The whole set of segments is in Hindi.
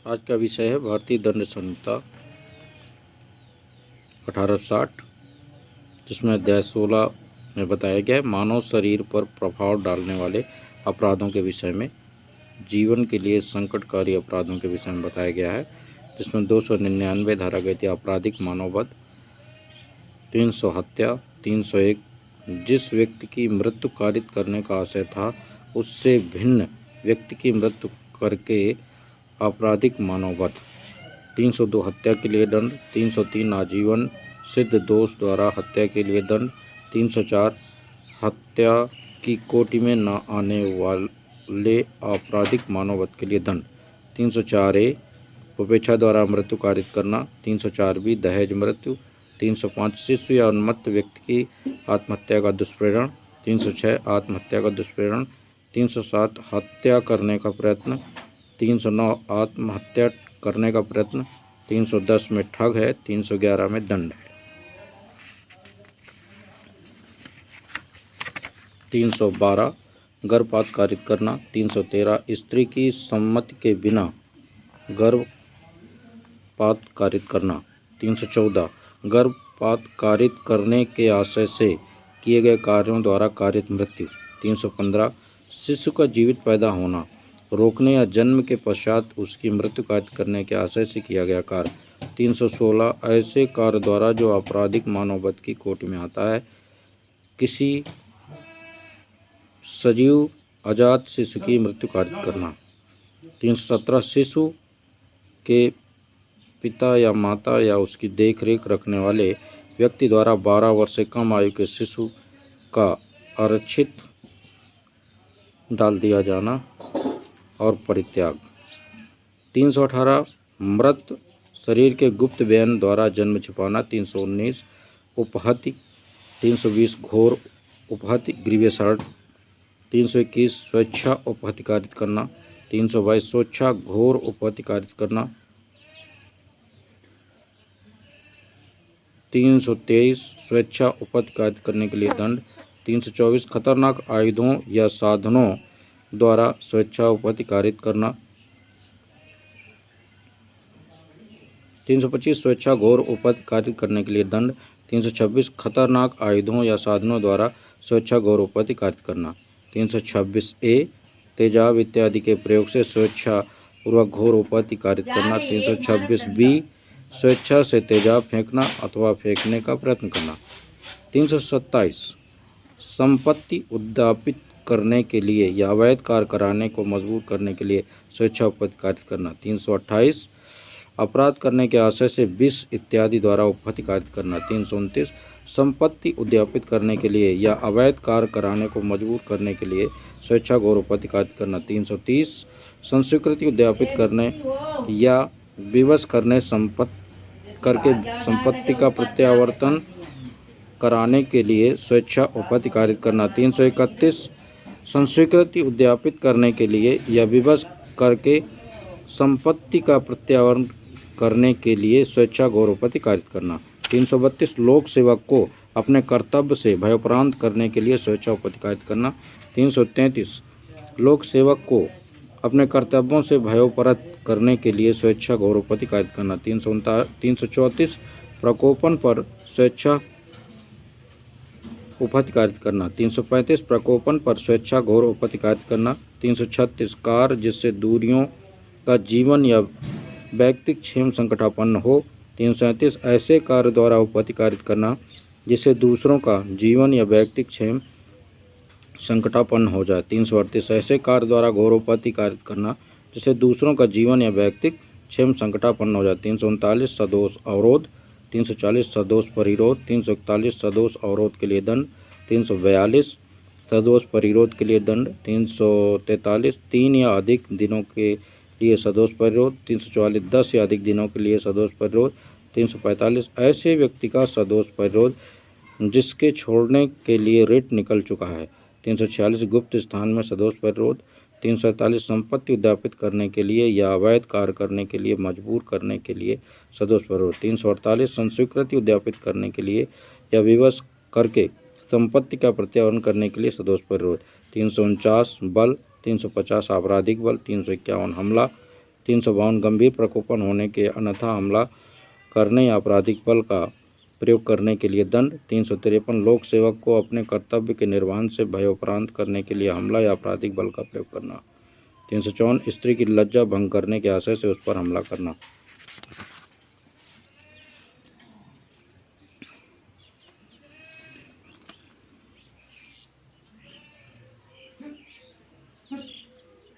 आज का विषय है भारतीय दंड संहिता 1860, जिसमें अध्याय 16 में बताया गया है मानव शरीर पर प्रभाव डालने वाले अपराधों के विषय में, जीवन के लिए संकटकारी अपराधों के विषय में बताया गया है, जिसमें 299 धारा गई थी आपराधिक मानववध, 300 हत्या, 301 जिस व्यक्ति की मृत्यु कारित करने का आशय था उससे भिन्न व्यक्ति की मृत्यु करके आपराधिक मानववध, 302 हत्या के लिए दंड, 303 आजीवन सिद्ध दोष द्वारा हत्या के लिए दंड, 304 हत्या की कोटि में न आने वाले आपराधिक मानववध के लिए दंड, 304A उपेक्षा द्वारा मृत्यु कारित करना, 304B दहेज मृत्यु, 305 शिशु या उन्मत्त व्यक्ति की आत्महत्या का दुष्प्रेरण, 306 आत्महत्या का दुष्प्रेरण, 307 हत्या करने का प्रयत्न, 309 आत्महत्या करने का प्रयत्न, 310 में ठग है, 311 में दंड है। 312 गर्भपात कारित करना, 313 स्त्री की सम्मति के बिना गर्भपात कारित करना, 314 गर्भपात कारित करने के आशय से किए गए कार्यों द्वारा कारित मृत्यु, 315 शिशु का जीवित पैदा होना रोकने या जन्म के पश्चात उसकी मृत्यु कारित करने के आशय से किया गया कार्य, 316 ऐसे कार्य द्वारा जो आपराधिक मानववध की कोटि में आता है, किसी सजीव अजात शिशु की मृत्यु कारित करना, 317 शिशु के पिता या माता या उसकी देखरेख रखने वाले व्यक्ति द्वारा 12 वर्ष से कम आयु के शिशु का आरक्षित डाल दिया जाना और परित्याग, 318 मृत शरीर के गुप्त बयान द्वारा जन्म छिपाना, 319 उपहत्या, 320 घोर उपहत्या ग्रीवियस हर्ट, 321 स्वेच्छा उपहत्या कारित करना, 322 स्वेच्छा घोर उपहत्या कारित करना, 323 स्वेच्छा उपहत्या कारित करने के लिए दंड, 324 खतरनाक आयुधों या साधनों द्वारा स्वेच्छा उपहत्या कारित करना, 325 स्वेच्छा घोर उपहत्या कारित करने के लिए दंड, 326 खतरनाक आयुधों या साधनों द्वारा स्वेच्छा घोर उपहत्या कारित करना, 326A तेजाब इत्यादि के प्रयोग से स्वेच्छा पूर्वक घोर उपहत्या कारित करना, 326B स्वेच्छा से तेजाब फेंकना अथवा फेंकने का प्रयत्न करना, 327 संपत्ति उद्यापित करने के लिए या अवैध कार्य कराने को मजबूर करने के लिए स्वेच्छा उपहत्या कारित करना, 328 अपराध करने के आशय से विष इत्यादि द्वारा उपहत्या कारित करना, 329 संपत्ति उद्यापित करने के लिए या अवैध कार्य कराने को मजबूर करने के लिए स्वेच्छा घोर उपहत्या कारित करना, 330 संस्वीकृति उद्यापित करने या विवश करने करके संपत्ति का प्रत्यावर्तन कराने के लिए स्वेच्छा उपहत्या कारित करना, 331 संस्वीकृति उद्यापित करने के लिए या विवश करके संपत्ति का प्रत्यावर्तन करने के लिए स्वेच्छा घोर उपहत्या कारित करना, 332 लोक सेवक को अपने कर्तव्य से भयोपरांत करने के लिए स्वेच्छा उपहत्या कारित करना, 333 लोक सेवक को अपने कर्तव्यों से भयोपरत करने के लिए स्वेच्छा घोर उपहत्या कारित करना, 334 प्रकोपन पर स्वेच्छा उपहत्या कारित करना, 335 प्रकोपन पर स्वेच्छा घोर उपहत्या कारित करना, 336 कार्य जिससे दूरियों का जीवन या व्यक्तिक क्षेम संकटापन्न हो, 337 ऐसे कार्य द्वारा उपहत्या कारित करना जिससे दूसरों का जीवन या व्यक्तिक क्षेम संकटापन्न हो जाए, 338 ऐसे कार्य द्वारा घोर उपहत्या कारित करना जिससे दूसरों का जीवन या व्यक्तिक क्षेम संकटापन्न हो जाए, 339 सदोष अवरोध, 340 सदोष परिरोध, 341 सदोष अवरोध के लिए दंड, 342 सदोष परिरोध के लिए दंड, 343 3 या अधिक दिनों के लिए सदोष परिरोध, 344 10 या अधिक दिनों के लिए सदोष परिरोध, 345 ऐसे व्यक्ति का सदोष परिरोध जिसके छोड़ने के लिए रिट निकल चुका है, 346 गुप्त स्थान में सदोष परिरोध, 347 संपत्ति उद्यापित करने के लिए या अवैध कार्य करने के लिए मजबूर करने के लिए सदोष परिरोध, 348 संस्वीकृति उद्यापित करने के लिए या विवश करके संपत्ति का प्रत्यावर्तन करने के लिए सदोष परिरोध, 349 बल, 350 आपराधिक बल, 351 हमला, 352 गंभीर प्रकोपन होने के अन्यथा हमला करने या आपराधिक बल का प्रयोग करने के लिए दंड। 353 लोक सेवक को अपने कर्तव्य के निर्वहन से भयोपरांत करने के लिए हमला या आपराधिक बल का प्रयोग करना। 354 स्त्री की लज्जा भंग करने के आशय से उस पर हमला करना।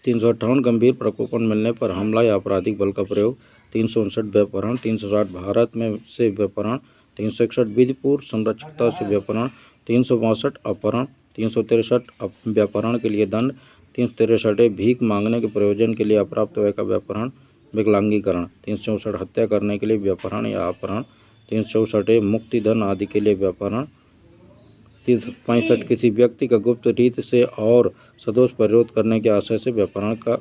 तीन सौ 58 गंभीर प्रकोपन मिलने पर हमला या आपराधिक बल का प्रयोग। 359 व्यपहरण। 360 भारत में से व्यपहरण। 361 विधिपूर्व संरक्षकता से व्यपहरण। 362 अपहरण। 363 व्यपहरण के लिए दंड। 363 भीख मांगने के प्रयोजन के लिए अप्राप्त व्यय का व्यपहरण विकलांगीकरण। 364 हत्या करने के लिए व्यपहरण या अपहरण। 364 मुक्ति धन आदि के लिए व्यपहरण। 365 किसी व्यक्ति का गुप्त रीति से और सदोष परिरोध करने के आशय से व्यपहरण का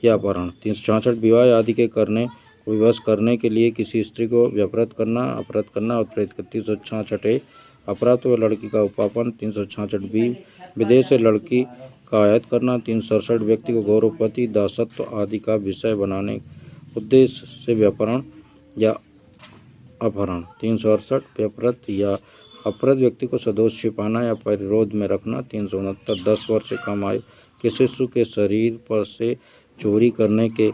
या अपहरण। 366 विवाह आदि के करने को विवश करने के लिए किसी स्त्री को व्यपहृत करना, अपहृत करना और प्रेरित करना। 366 अप्राप्त हुए लड़की का उपापन। 366 विदेश से लड़की का आयात करना। 367 व्यक्ति को गौरवपति दासत्व आदि का विषय बनाने उद्देश्य से व्यपहरण या अपहरण। 368 व्यपहृत या अपहृत व्यक्ति को सदोष छिपाना या परिरोध में रखना। 369 10 वर्ष से कम आयु के शिशु के शरीर पर से चोरी करने के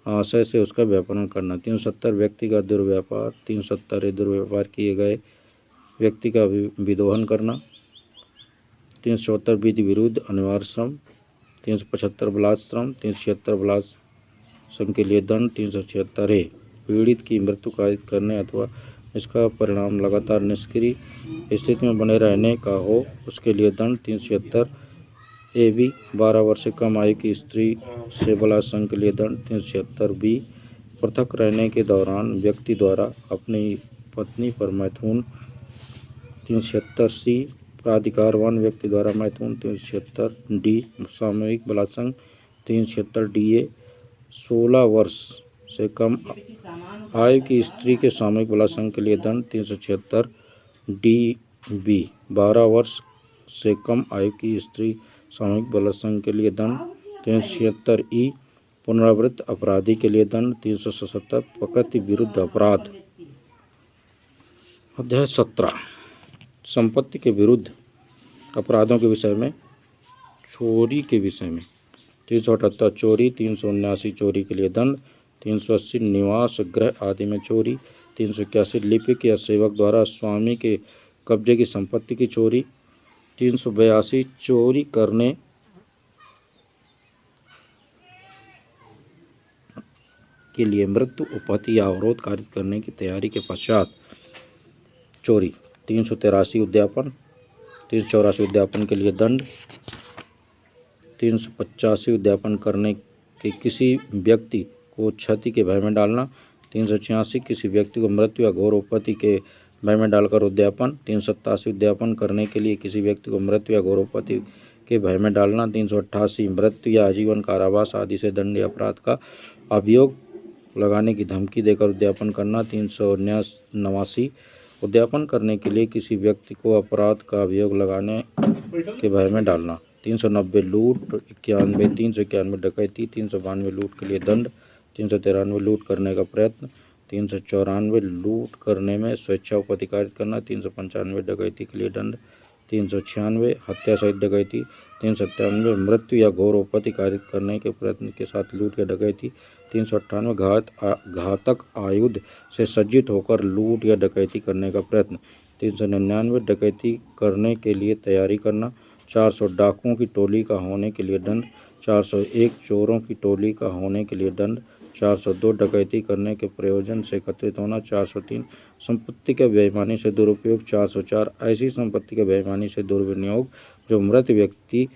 आशय से उसका व्यापारण करना। 370 व्यक्ति का दुर्व्यापार। 370 दुर्व्यापार किए गए व्यक्ति का विदोहन करना। 374 विधि विरुद्ध अनिवार्य श्रम। 375 बलात् श्रम। 376 बलात् श्रम के लिए दंड। 376 पीड़ित की मृत्यु कारित करने अथवा इसका परिणाम लगातार निष्क्रिय स्थिति में बने रहने का हो उसके लिए दंड। 376 A-B 12 वर्ष से कम आयु की स्त्री से बलात्संग के लिए दंड। 376 B पृथक रहने के दौरान व्यक्ति द्वारा अपनी पत्नी पर मैथुन। 376 C प्राधिकारवान व्यक्ति द्वारा मैथुन। 376 D सामूहिक बलात्संग। 376 DA 16 वर्ष से कम आयु की स्त्री के सामूहिक बलात्संग के लिए दंड। 376 DB 12 वर्ष से कम आयु की स्त्री सामूहिक बलात्संग के लिए दंड। 376 E पुनरावृत्त अपराधी के लिए दंड। 377 प्रकृति विरुद्ध अपराध। अध्याय 17 संपत्ति के विरुद्ध अपराधों के विषय में चोरी के विषय में। 378 चोरी। 379 चोरी के लिए दंड। 380 निवास गृह आदि में चोरी। 381 लिपिक या सेवक द्वारा स्वामी के कब्जे की संपत्ति की चोरी। 382 चोरी करने के लिए मृत्यु उपहति या अवरोध कारित करने की तैयारी के पश्चात चोरी। 383 उद्यापन। 384 उद्यापन के लिए दंड। 385 उद्यापन करने के किसी व्यक्ति को क्षति के भय में डालना। 386 किसी व्यक्ति को मृत्यु या घोर उपहति के भय में डालकर उद्यापन। 387 उद्यापन करने के लिए किसी व्यक्ति को मृत्यु या घोर उपहति के भय में डालना। 388 मृत्यु या आजीवन कारावास आदि से दंडनीय अपराध का अभियोग लगाने की धमकी देकर उद्यापन करना। 389 उद्यापन करने के लिए किसी व्यक्ति को अपराध का अभियोग लगाने के भय में डालना। 390 लूट। 91 391 डकैती। 392 लूट के लिए दंड। 393 लूट करने का प्रयत्न। 394 लूट करने में स्वेच्छा उपहति कारित करना। 395 डकैती के लिए दंड। 396 हत्या सहित डकैती। 397 मृत्यु या घोर उपहति कारित करने के प्रयत्न के साथ लूट या डकैती। 398 घातक आयुध से सज्जित होकर लूट या डकैती करने का प्रयत्न। 399 डकैती करने के लिए तैयारी करना। 400 डाकुओं की टोली का होने के लिए दंड। 401 चोरों की टोली का होने के लिए दंड। 402 डकैती करने के प्रयोजन से एकत्रित होना। 403 संपत्ति के बेईमानी से दुरुपयोग। 404 ऐसी संपत्ति के बेईमानी से दुर्विनियोग जो मृत व्यक्ति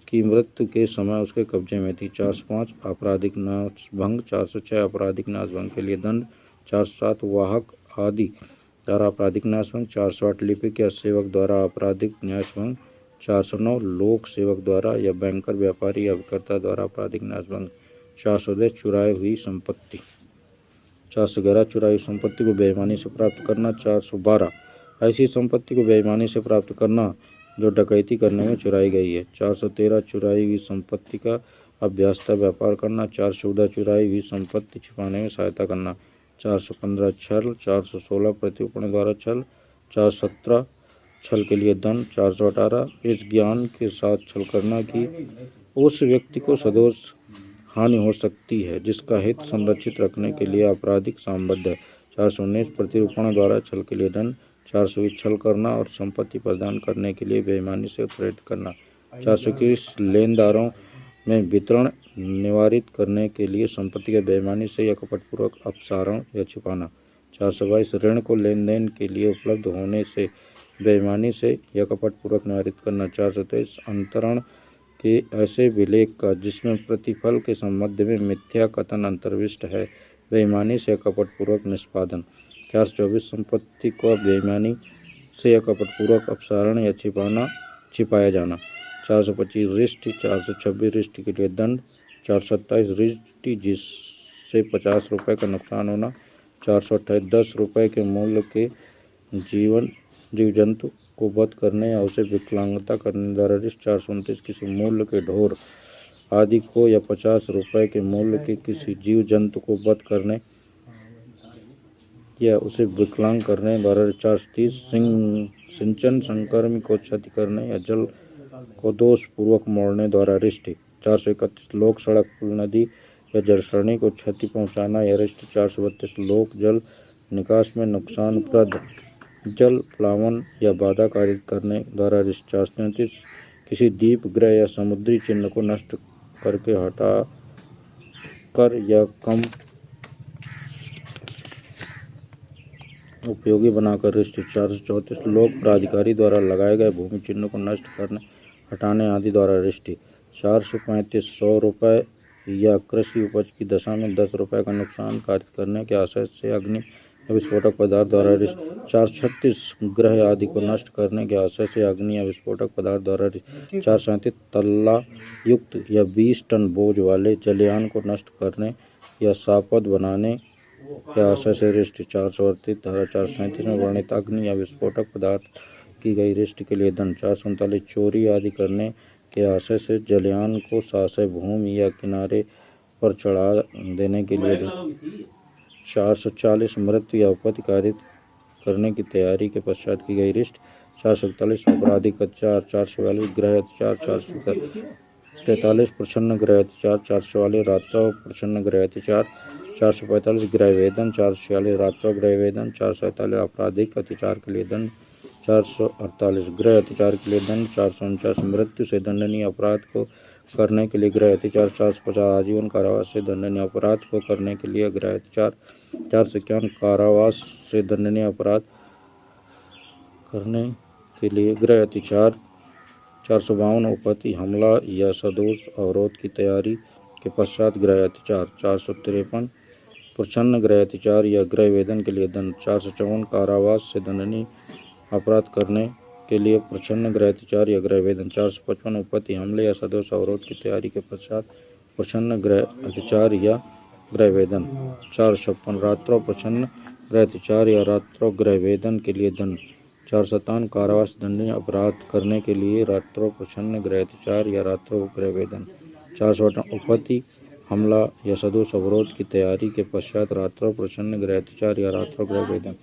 की मृत्यु के समय उसके कब्जे में थी। 405 आपराधिक नाशभंग। 406 आपराधिक नाशभंग के लिए दंड। 407 वाहक आदि द्वारा आपराधिक नाशभंग। 408 लिपिक या सेवक द्वारा आपराधिक नाशभंग। 409 लोक सेवक द्वारा या बैंकर व्यापारी या विक्रेता द्वारा आपराधिक नाशभंग। 410 चुराई हुई संपत्ति। 411 चुराई हुई संपत्ति को बेईमानी से प्राप्त करना। 412 ऐसी संपत्ति को बेईमानी से प्राप्त करना जो डकैती करने में चुराई गई है। 413 चुराई हुई संपत्ति का अभ्यासता व्यापार करना। 414 चुराई हुई संपत्ति छिपाने में सहायता करना। 415 छल। 416 प्रतिरूपण द्वारा छल। 417 छल के लिए दंड। 418 इस ज्ञान के साथ छल करना कि उस व्यक्ति को सदोष हानि हो सकती है जिसका हित संरक्षित रखने के लिए आपराधिक संबद्ध है। 419 प्रतिरूपण द्वारा छल के लिए दंड। 420 छल करना और संपत्ति प्रदान करने के लिए बेईमानी से प्रेरित करना। 421 लेनदारों में वितरण निवारित करने के लिए संपत्ति के बेईमानी से या कपटपूर्वक अपसारण या छिपाना। 422 ऋण को लेन देन के लिए उपलब्ध होने से बेईमानी से या कपटपूर्वक निवारित करना। 423 अंतरण के ऐसे विलेख का जिसमें प्रतिफल के संबंध में मिथ्या कथन अंतर्विष्ट है, बेईमानी से कपटपूर्वक निष्पादन। 424 संपत्ति को बेईमानी से या कपटपूर्वक अपसारण या छिपाया जाना। 425 रिष्टि। 426 रिष्टि के लिए दंड। 427 रिष्टि जिससे 50 रुपये का नुकसान होना। 428 10 रुपये के मूल्य के जीव जंतु को वध करने या उसे विकलांगता करने द्वारा रिष्ट। 429 किसी मूल्य के ढोर आदि को या 50 रुपये के मूल्य के किसी जीव जंतु को वध करने या उसे विकलांग करने द्वारा। 430 सिंचन संकर्मी को क्षति करने या जल को दोषपूर्वक मोड़ने द्वारा रिष्टि। 431 लोक सड़क पुल नदी या जलसरणी को क्षति पहुँचाना या रिष्टि। 432 लोक जल निकास में नुकसानप्रद जल प्लावन या बाधा कारित करने द्वारा रिष्टि। 433 किसी दीप ग्रह या समुद्री चिन्ह को नष्ट करके हटा कर या कम उपयोगी बनाकर रिष्टि। 434 लोक प्राधिकारी द्वारा लगाए गए भूमि चिन्ह को नष्ट करने हटाने आदि द्वारा रिष्टि। 435 100 रुपये या कृषि उपज की दशा में 10 रुपये का नुकसान कारित करने के आशय से अग्नि या विस्फोटक पदार्थ द्वारा रिष्टि। 436 ग्रह आदि को नष्ट करने के आशय से अग्नि या विस्फोटक पदार्थ द्वारा रिष्टि। 437 तल्ला युक्त या 20 टन बोझ वाले जलयान को नष्ट करने या सापद बनाने के आशय से रिष्टि। 438 धारा 437 में वर्णित अग्नि या विस्फोटक पदार्थ की गई रिष्टि के लिए दंड। 439 चोरी आदि करने के आशय से जलयान को शासय भूमि या किनारे पर चढ़ा देने के लिए दंड। 440 मृत्यु या उपत्ति कारित करने की तैयारी के पश्चात की गई रिष्टि। 441 आपराधिक अत्याचार। 442 गृह अत्याचार। 443 प्रच्छन्न गृह अत्याचार। 444 रात्रौ प्रच्छन्न गृह अत्याचार। 445 गृह वेदन। 446 रात्रौ गृह वेदन। 447 आपराधिक अत्याचार के लिए दंड। 448 गृह अत्याचार के लिए दंड। 449 मृत्यु से दंडनीय अपराध को करने के लिए गृह अत्याचार। 450 आजीवन कारावास से दंडनीय अपराध को करने के लिए गृह अत्याचार। 451 कारावास से दंडनीय अपराध करने के लिए गृह अत्याचार। 452 उपपत्ति हमला या सदोष अवरोध की तैयारी के पश्चात गृह अत्याचार। 453 प्रच्छन्न गृह अत्याचार या गृह वेदन के लिए दंड। 454 कारावास से दंडनीय अपराध करने के लिए प्रच्छन्न गृह अत्याचार या गृह वेदन। 455 उपपत्ति हमले या सदोष अवरोध की तैयारी के पश्चात प्रच्छन्न गृह अत्याचार या गृह वेदन। 456 रात्रौ प्रच्छन्न गृह अत्याचार या रात्रौ गृह वेदन के लिए दंड। 457 कारावास दंडनीय अपराध करने के लिए रात्रौ प्रच्छन्न गृह अत्याचार या रात्रौ गृह वेदन। 458 उपपत्ति हमला या सदोष अवरोध की तैयारी के पश्चात रात्रौ प्रच्छन्न गृह अत्याचार या रात्रौ गृह वेदन।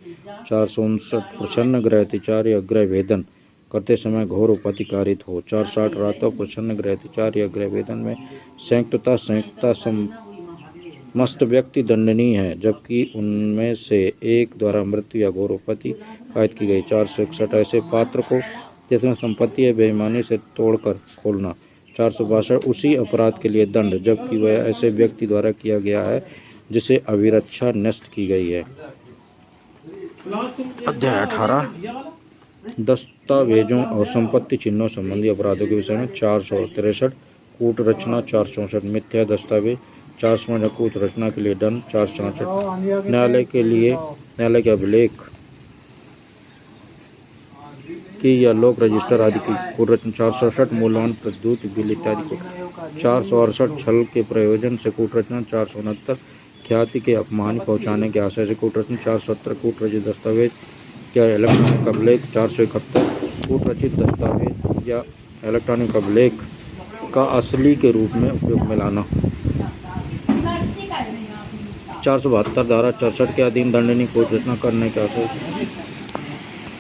459 प्रच्छन्न गृह अत्याचार या गृह वेदन करते समय घोर उपपत्ति कारित हो। 460 रात्रौ प्रच्छन्न गृह अत्याचार या गृह वेदन में संयुक्तता समस्त व्यक्ति दंडनीय है, जबकि उनमें से एक द्वारा मृत्यु या घोर उपपत्ति कारित की गई। 461 ऐसे पात्र को जिसमें संपत्ति या बेईमानी से तोड़कर खोलना। 462 उसी अपराध के लिए दंड, जबकि वह ऐसे व्यक्ति द्वारा किया गया है जिसे अभिरक्षा नष्ट की गई है। अध्याय 18 दस्तावेजों और संपत्ति चिन्हों संबंधी अपराधों के विषय में। 463 कूट रचना। 464 मिथ्या दस्तावेज। 465 कूट रचना के लिए दंड। 466 न्यायालय के अभिलेख की या लोक रजिस्टर आदि की कूट रचना। 467 मूल्यवान प्रद्युत बिल इत्यादि को। 468 छल के प्रयोजन से कूट रचना। 469 ख्याति के अपमान पहुँचाने के आशय से कूट रचना। 470 कूट रचित दस्तावेज या इलेक्ट्रॉनिक अभिलेख। 471 कूट रचित दस्तावेज या इलेक्ट्रॉनिक अभिलेख का असली के रूप में उपयोग में लाना। 472 धारा 64 के अधीन दंडनीय कोड रचना करने के अवसर